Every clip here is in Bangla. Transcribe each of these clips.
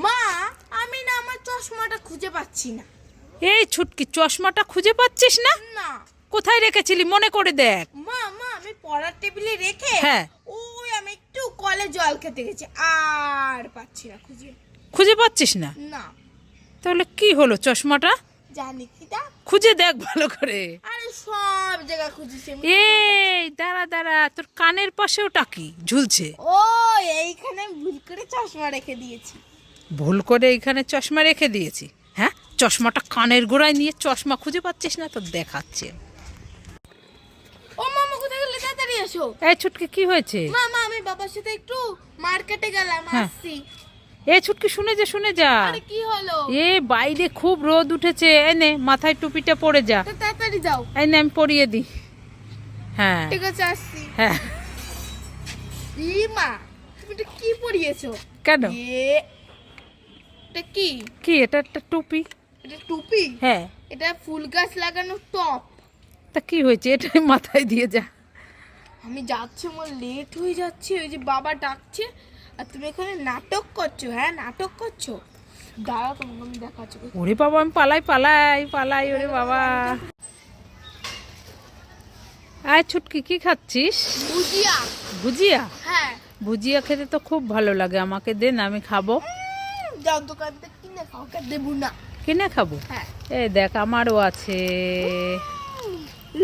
মা, আমি না আমার চশমাটা খুঁজে পাচ্ছি না। এই ছুটকি, চশমাটা খুঁজে পাচ্ছিস না? না কোথায় রেখেছিলি মনে করে দেখ। মা, আমি পড়ার টেবিলে রেখে হ্যাঁ। ওই আমি একটু কলে জল খেতে গেছি, আর পাচ্ছি না খুঁজে। খুঁজে পাচ্ছিস না? না তাহলে কি হলো চশমাটা? জানি কি তা। খুঁজে দেখ ভালো করে। আরে সব জায়গা খুঁজেছি আমি। এই দাঁড়া দাঁড়া, তোর কানের পাশেও টাকি ঝুলছে। ও, এইখানে ভুল করে চশমা রেখে দিয়েছি। ভুল করে এইখানে চশমা রেখে দিয়েছি? হ্যাঁ, চশমাটা কানের গোড়ায় নিয়ে চশমা খুঁজে পাচ্ছিস না? তো দেখাচ্ছে। ও মামা, কোথায় গেলে? তাড়াতাড়ি এসো। এই ছুটকি, কি হয়েছে? মামা, আমি বাবার সাথে একটু মার্কেটে গেলাম, হ্যাঁ। আসছি। এ ছুটকি, শুনে যা শুনে যা। আরে কি হলো? এ বাইরে খুব রোদ উঠেছে, এনে মাথায় টুপিটা পরে যা। তো তাড়াতাড়ি যাও। এই নে, আমি পরিয়ে দিই। হ্যাঁ ঠিক আছে, আসছি। হ্যাঁ। ই মা, তুমি এটা কি পরিয়েছো? কেন? এটা কি? কি, এটা একটা টুপি। এটা টুপি? হ্যাঁ। এটা ফুল গাছ লাগানো টপ। তা কি হয়েছে, এটাই মাথায় দিয়ে যা। আমি যাচ্ছি, আমার লেট হয়ে যাচ্ছে, ওই যে বাবা ডাকছে, আর তুমি এখানে নাটক করছো। হ্যাঁ, নাটক করছো। দাঁড়াও, তোমাকে আমি দেখাচ্ছি। ওরে বাবা, আমি পালাই পালাই পালাই, ওরে বাবা। আয় ছুটকি, কি খাচ্ছিস? ভুজিয়া। ভুজিয়া? হ্যাঁ। ভুজিয়া খেতে তো খুব ভালো লাগে, আমাকে দে না, আমি খাবো। যাও দোকান থেকে কিনে খাও, কে দেবো না। কিনে খাবো? হ্যাঁ। এই দেখ, আমারও আছে।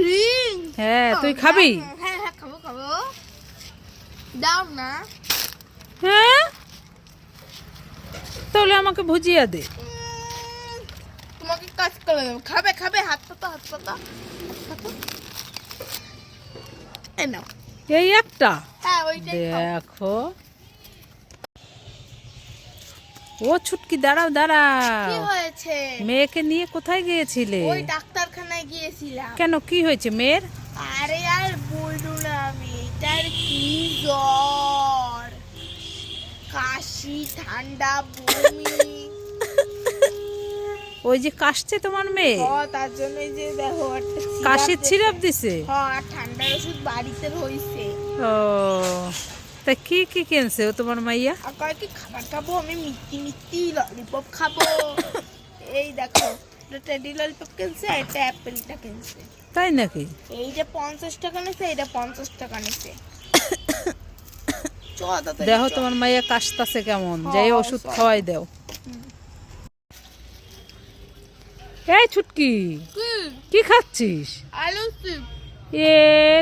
রিং। হ্যাঁ, তুই খাবি? হ্যাঁ হ্যাঁ, খাবো খাবো। দাও না। হ্যাঁ, তাহলে আমাকে ভুজিয়া দে। তোমাকে কাজ করে দেবো। খাবে খাবে, হাত পাতা হাত পাতা। এই নাও। এই একটা? হ্যাঁ, ওইটাই খাও। দেখো। ও ছুটকি, দাঁড়াও কি দাঁড়াও। হয়েছে? মেয়েকে নিয়ে কোথায় গিয়েছিলে? ওই ডাক্তারখানায় গিয়েছিলাম। কেন, কি হয়েছে মেয়ের? আরে আর বললো না, আমি এটার কি জ্বর, কাশি, ঠান্ডা, বমি। ওই যে কাশছে তোমার মেয়ে? তার জন্য যে দেখো একটা কাশির সিরাপ দিছে? আর ঠান্ডার ওষুধ বাড়িতে রইছে। ও, তা কি কি কিনছে ও তোমার মাইয়া? আর কয় কি খাবার খাবো, আমি মিষ্টি মিষ্টি ললিপপ খাবো। এই দেখো, এটা টেডি ললিপপ কিনছে, এটা অ্যাপেলটা কিনছে। তাই নাকি? এইটা 50 টাকা নিছে, এটা 50 টাকা নিছে। দেখো তোমার মাইয়া কাশতাছে কেমন, হ্যাঁ, যাই ওষুধ খাওয়াই দাও। এই ছুটকি, কি খাচ্ছিস? আলু চিপ। এ,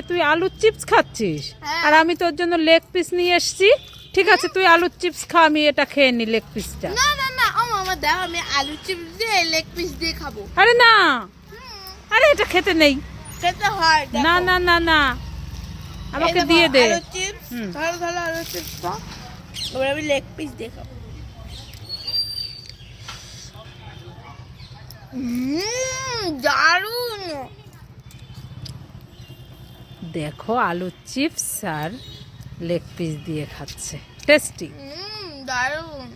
তুই আলুর চিপস খাচ্ছিস? হ্যাঁ। আর আমি তোর জন্য লেগ পিস নিয়ে এসেছি। ঠিক আছে, তুই আলুর চিপস খা, আমি এটা খেয়ে নি, লেগ পিসটা। না না না, ও মামা দাও, আমি আলু চিপস দিয়ে লেগ পিস দিয়ে খাবো। আরে না, আরে এটা খেতে নেই। খেতে হয়, না না না না, আমাকে দিয়ে দে। আলু চিপস, হুম। ধরো ধরো আলু চিপস খাও। এবার আমি লেগ পিস দিয়ে খাবো। দারুণ। দেখো, আলুর চিপস আর লেগ পিস দিয়ে খাচ্ছে, টেস্টি। দারুণ।